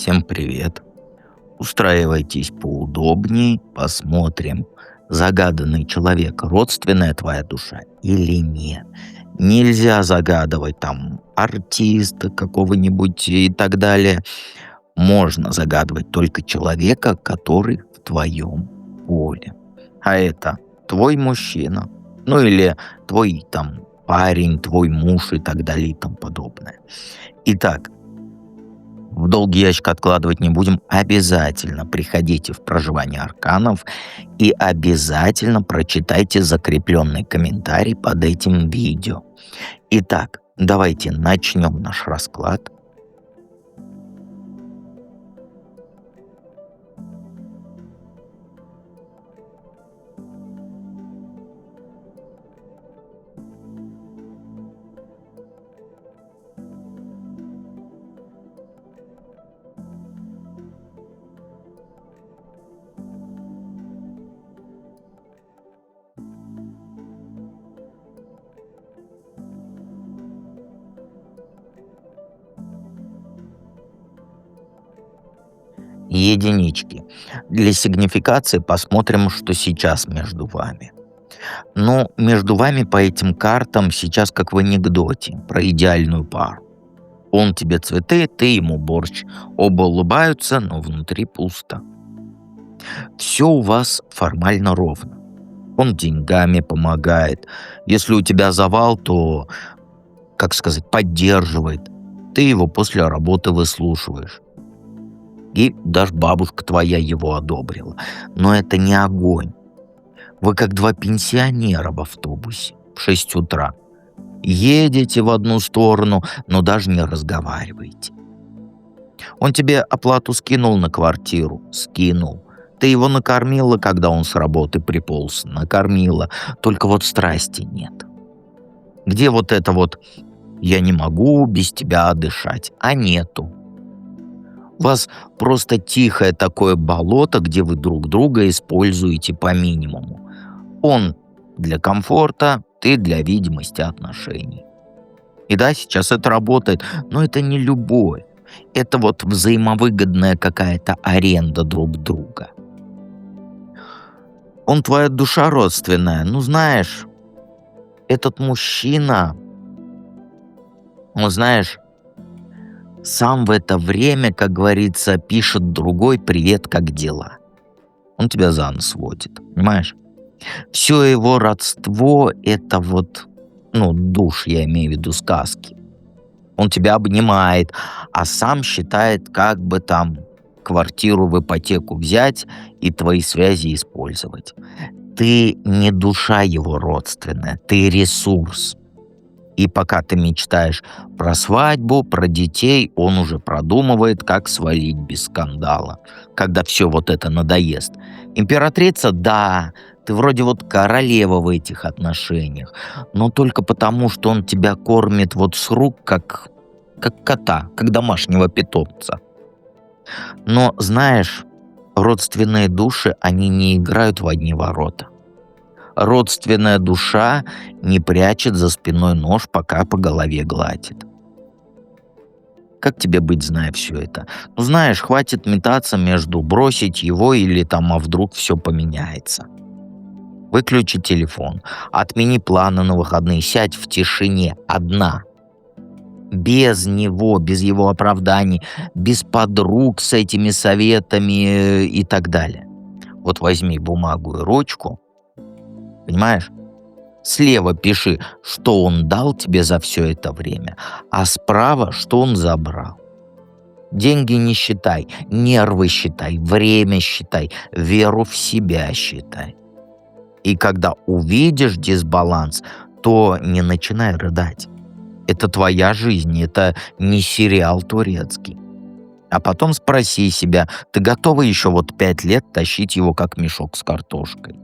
Всем привет. Устраивайтесь поудобней, посмотрим, загаданный человек родственная твоя душа или нет. Нельзя загадывать там артиста какого-нибудь и так далее. Можно загадывать только человека, который в твоем поле. А это твой мужчина, ну или твой там парень, твой муж и так далее и тому подобное. Итак, в долгий ящик откладывать не будем. Обязательно приходите в проживание арканов и обязательно прочитайте закрепленный комментарий под этим видео. Итак, давайте начнем наш расклад. Единички. Для сигнификации посмотрим, что сейчас между вами. Ну, между вами по этим картам сейчас как в анекдоте про идеальную пару. Он тебе цветы, ты ему борщ. Оба улыбаются, но внутри пусто. Все у вас формально ровно. Он деньгами помогает. Если у тебя завал, то, как сказать, поддерживает. Ты его после работы выслушиваешь. И даже бабушка твоя его одобрила. Но это не огонь. Вы как два пенсионера в автобусе в 6 утра. Едете в одну сторону, но даже не разговариваете. Он тебе оплату скинул на квартиру? Скинул. Ты его накормила, когда он с работы приполз? Накормила. Только вот страсти нет. Где вот это вот «я не могу без тебя дышать», а нету. У вас просто тихое такое болото, где вы друг друга используете по минимуму. Он для комфорта, ты для видимости отношений. И да, сейчас это работает, но это не любовь. Это вот взаимовыгодная какая-то аренда друг друга. Он твоя душа родственная. Ну, знаешь, этот мужчина, он, знаешь, сам в это время, как говорится, пишет другой «привет, как дела?». Он тебя за нос водит, понимаешь? Все его родство — это вот, ну, душ, я имею в виду сказки. Он тебя обнимает, а сам считает, как бы там квартиру в ипотеку взять и твои связи использовать. Ты не душа его родственная, ты ресурс. И пока ты мечтаешь про свадьбу, про детей, он уже продумывает, как свалить без скандала, когда все вот это надоест. Императрица, да, ты вроде вот королева в этих отношениях, но только потому, что он тебя кормит вот с рук, как кота, как домашнего питомца. Но, знаешь, родственные души, они не играют в одни ворота. Родственная душа не прячет за спиной нож, пока по голове гладит. Как тебе быть, зная все это? Ну, знаешь, хватит метаться между бросить его или там, а вдруг все поменяется. Выключи телефон, отмени планы на выходные, сядь в тишине, одна. Без него, без его оправданий, без подруг с этими советами и так далее. Вот возьми бумагу и ручку, понимаешь? Слева пиши, что он дал тебе за все это время, а справа, что он забрал. Деньги не считай, нервы считай, время считай, веру в себя считай. И когда увидишь дисбаланс, то не начинай рыдать. Это твоя жизнь, это не сериал турецкий. А потом спроси себя, ты готова еще вот 5 лет тащить его как мешок с картошкой?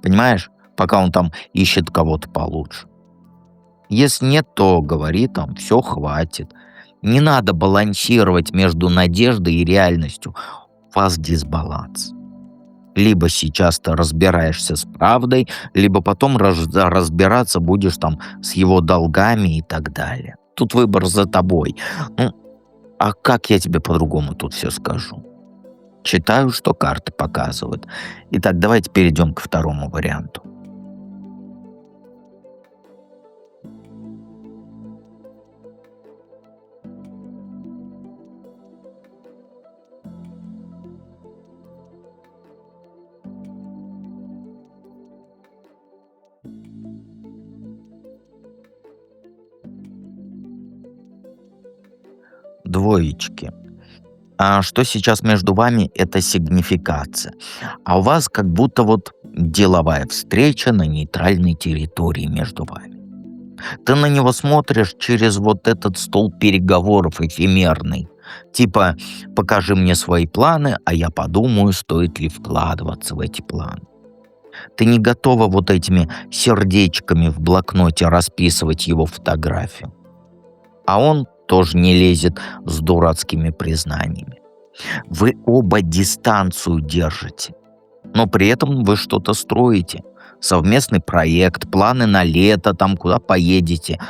Понимаешь? Пока он там ищет кого-то получше. Если нет, то говори там, все, хватит. Не надо балансировать между надеждой и реальностью. У вас дисбаланс. Либо сейчас ты разбираешься с правдой, либо потом разбираться будешь там с его долгами и так далее. Тут выбор за тобой. Ну, А как я тебе по-другому тут все скажу? Читаю, что карты показывают. Итак, давайте перейдем к второму варианту. Двоечки. А что сейчас между вами — это сигнификация. А у вас как будто вот деловая встреча на нейтральной территории между вами. Ты на него смотришь через вот этот стол переговоров эфемерный. Типа, покажи мне свои планы, а я подумаю, стоит ли вкладываться в эти планы. Ты не готова вот этими сердечками в блокноте расписывать его фотографию. А он тоже не лезет с дурацкими признаниями. Вы оба дистанцию держите, но при этом вы что-то строите. Совместный проект, планы на лето, там куда поедете.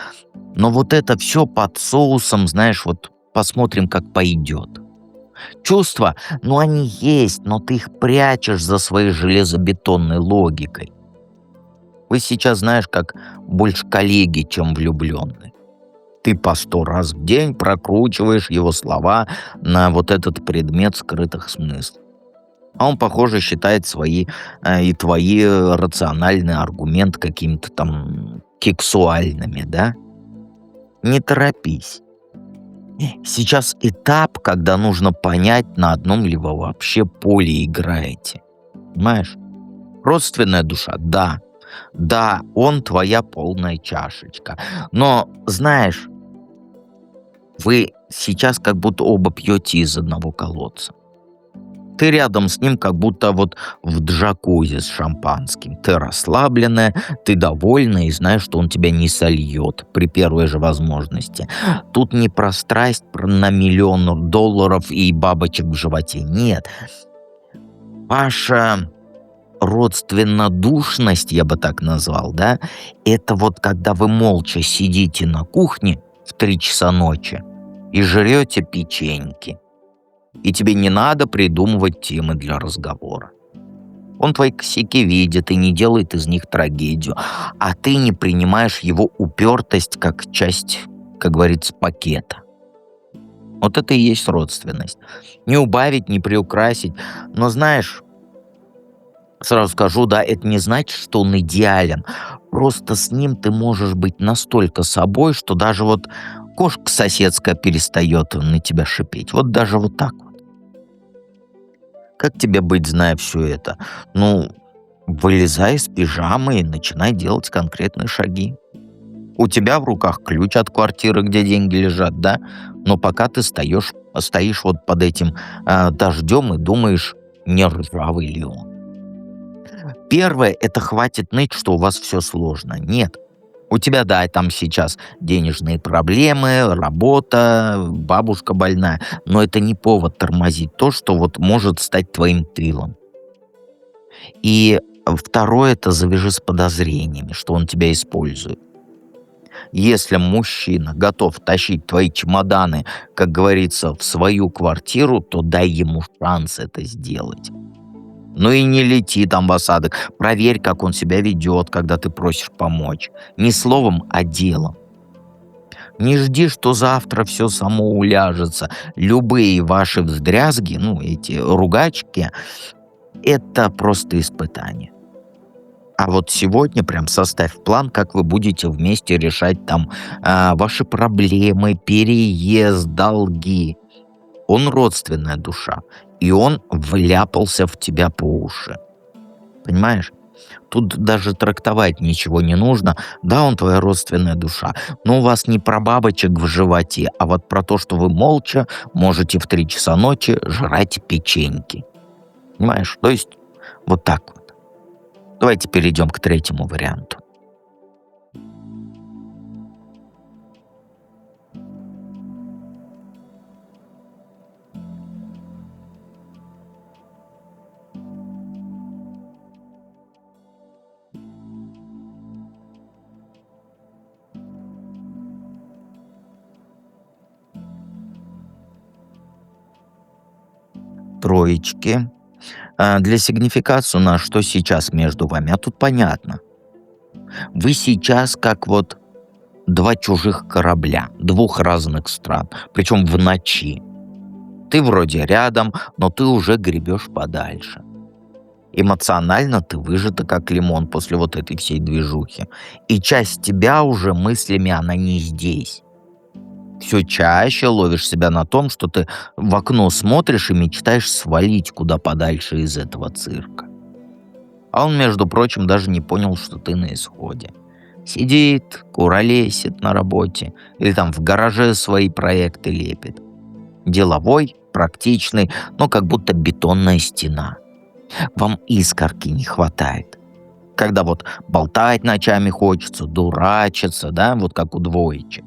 Но вот это все под соусом, знаешь, вот посмотрим, как пойдет. Чувства, ну они есть, но ты их прячешь за своей железобетонной логикой. Вы сейчас, знаешь, как больше коллеги, чем влюбленные. Ты по 100 раз в день прокручиваешь его слова на вот этот предмет скрытых смыслов. А он, похоже, считает свои и твои рациональные аргументы какими-то там кексуальными, да? Не торопись. Сейчас этап, когда нужно понять, на одном ли вы вообще поле играете. Понимаешь? Родственная душа, да. Да, он твоя полная чашечка. Но, знаешь, вы сейчас как будто оба пьете из одного колодца. Ты рядом с ним как будто вот в джакузи с шампанским. Ты расслабленная, ты довольна и знаешь, что он тебя не сольет при первой же возможности. Тут не про страсть на миллион долларов и бабочек в животе. Нет. Ваша родственнодушность, я бы так назвал, да, это вот когда вы молча сидите на кухне в 3 часа ночи и жрете печеньки. И тебе не надо придумывать темы для разговора. Он твои косяки видит и не делает из них трагедию, а ты не принимаешь его упертость как часть, как говорится, пакета. Вот это и есть родственность. Не убавить, не приукрасить. Но знаешь, сразу скажу, да, это не значит, что он идеален. Просто с ним ты можешь быть настолько собой, что даже вот кошка соседская перестает на тебя шипеть. Вот даже вот так вот. Как тебе быть, зная все это? Ну, вылезай из пижамы и начинай делать конкретные шаги. У тебя в руках ключ от квартиры, где деньги лежат, да? Но пока ты стоишь вот под этим дождем и думаешь, не ржавый ли он. Первое — это хватит ныть, что у вас все сложно. Нет. У тебя, да, там сейчас денежные проблемы, работа, бабушка больная, но это не повод тормозить то, что вот может стать твоим тылом. И второе — это завяжи с подозрениями, что он тебя использует. Если мужчина готов тащить твои чемоданы, как говорится, в свою квартиру, то дай ему шанс это сделать. Ну и не лети там в осадок. Проверь, как он себя ведет, когда ты просишь помочь. Не словом, а делом. Не жди, что завтра все само уляжется. Любые ваши вздрязги, ну, эти ругачки, это просто испытание. А вот сегодня прям составь план, как вы будете вместе решать там ваши проблемы, переезд, долги. Он родственная душа, и он вляпался в тебя по уши. Понимаешь? Тут даже трактовать ничего не нужно. Да, он твоя родственная душа, но у вас не про бабочек в животе, а вот про то, что вы молча можете в 3 часа ночи жрать печеньки. Понимаешь? То есть вот так вот. Давайте перейдем к третьему варианту. троечки. Для сигнификации у нас что сейчас между вами? А тут понятно. Вы сейчас как вот два чужих корабля, двух разных стран, причем в ночи. Ты вроде рядом, но ты уже гребешь подальше. Эмоционально ты выжата как лимон после вот этой всей движухи. И часть тебя уже мыслями она не здесь. Все чаще ловишь себя на том, что ты в окно смотришь и мечтаешь свалить куда подальше из этого цирка. А он, между прочим, даже не понял, что ты на исходе. Сидит, куролесит на работе или там в гараже свои проекты лепит. Деловой, практичный, но как будто бетонная стена. Вам искорки не хватает. Когда вот болтать ночами хочется, дурачиться, да, вот как у двоечек.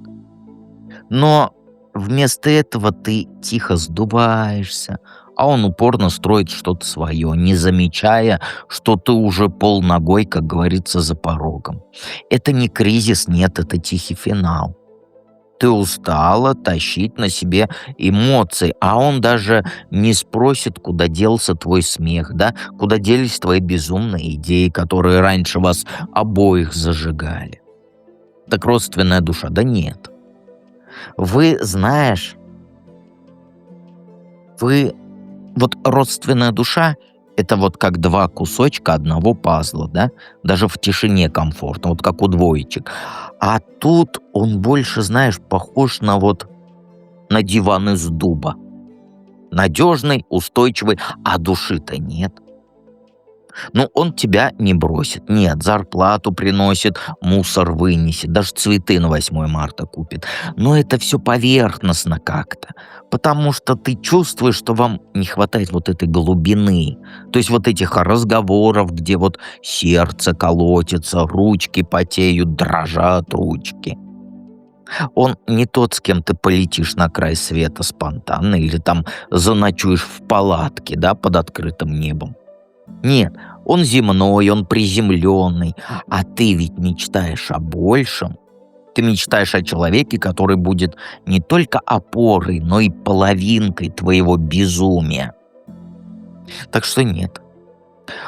Но вместо этого ты тихо сдуваешься, а он упорно строит что-то свое, не замечая, что ты уже полногой, как говорится, за порогом. Это не кризис, нет, это тихий финал. Ты устала тащить на себе эмоции, а он даже не спросит, куда делся твой смех, да, куда делись твои безумные идеи, которые раньше вас обоих зажигали. Так родственная душа, да нет. Вы, знаешь, вы вот родственная душа — это вот как два кусочка одного пазла, да? Даже в тишине комфортно, вот как у двоечек. А тут он больше, знаешь, похож на диван из дуба. Надежный, устойчивый, а души-то нет. Ну, он тебя не бросит. Нет, зарплату приносит, мусор вынесет, даже цветы на 8 марта купит. Но это все поверхностно как-то. Потому что ты чувствуешь, что вам не хватает вот этой глубины. То есть вот этих разговоров, где вот сердце колотится, ручки потеют, дрожат ручки. Он не тот, с кем ты полетишь на край света спонтанно или там заночуешь в палатке, да, под открытым небом. Нет, он земной, он приземленный, а ты ведь мечтаешь о большем. Ты мечтаешь о человеке, который будет не только опорой, но и половинкой твоего безумия. Так что нет.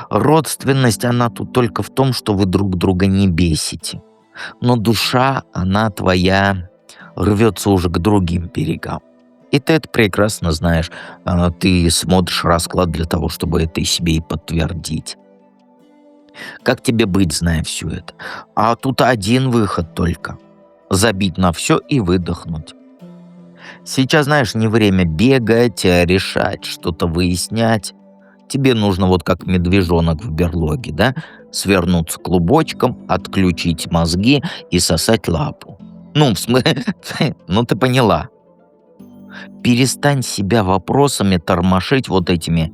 Родственность, она тут только в том, что вы друг друга не бесите. Но душа, она твоя, рвется уже к другим берегам. И ты это прекрасно знаешь. Ты смотришь расклад для того, чтобы это и себе и подтвердить. Как тебе быть, зная все это? А тут один выход только. Забить на все и выдохнуть. Сейчас, знаешь, не время бегать, решать, что-то выяснять. Тебе нужно вот как медвежонок в берлоге, да? Свернуться клубочком, отключить мозги и сосать лапу. Ну, в смысле, ну ты поняла. Перестань себя вопросами тормошить вот этими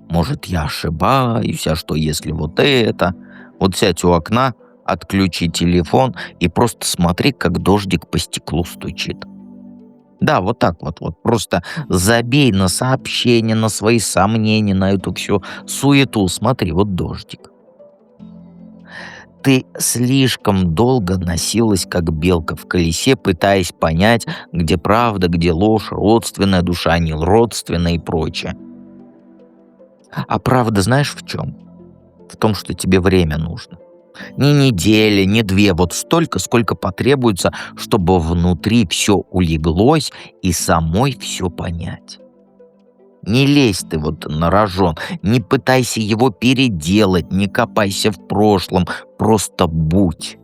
«может, я ошибаюсь, а что если вот это?» Вот сядь у окна, отключи телефон и просто смотри, как дождик по стеклу стучит. Да, вот так вот. Просто забей на сообщения, на свои сомнения, на эту всю суету. Смотри, вот дождик. Ты слишком долго носилась, как белка в колесе, пытаясь понять, где правда, где ложь, родственная душа, не родственная и прочее. А правда знаешь в чем? В том, что тебе время нужно. Не недели, не две, вот столько, сколько потребуется, чтобы внутри все улеглось и самой все понять. Не лезь ты вот на рожон, не пытайся его переделать, не копайся в прошлом, просто будь.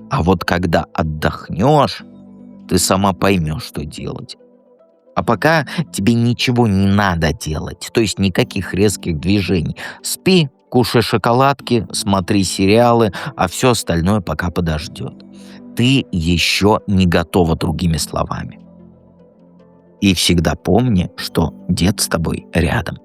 А вот когда отдохнешь, ты сама поймешь, что делать. А пока тебе ничего не надо делать, то есть никаких резких движений. Спи, кушай шоколадки, смотри сериалы, а все остальное пока подождет. Ты еще не готова, другими словами. И всегда помни, что дед с тобой рядом.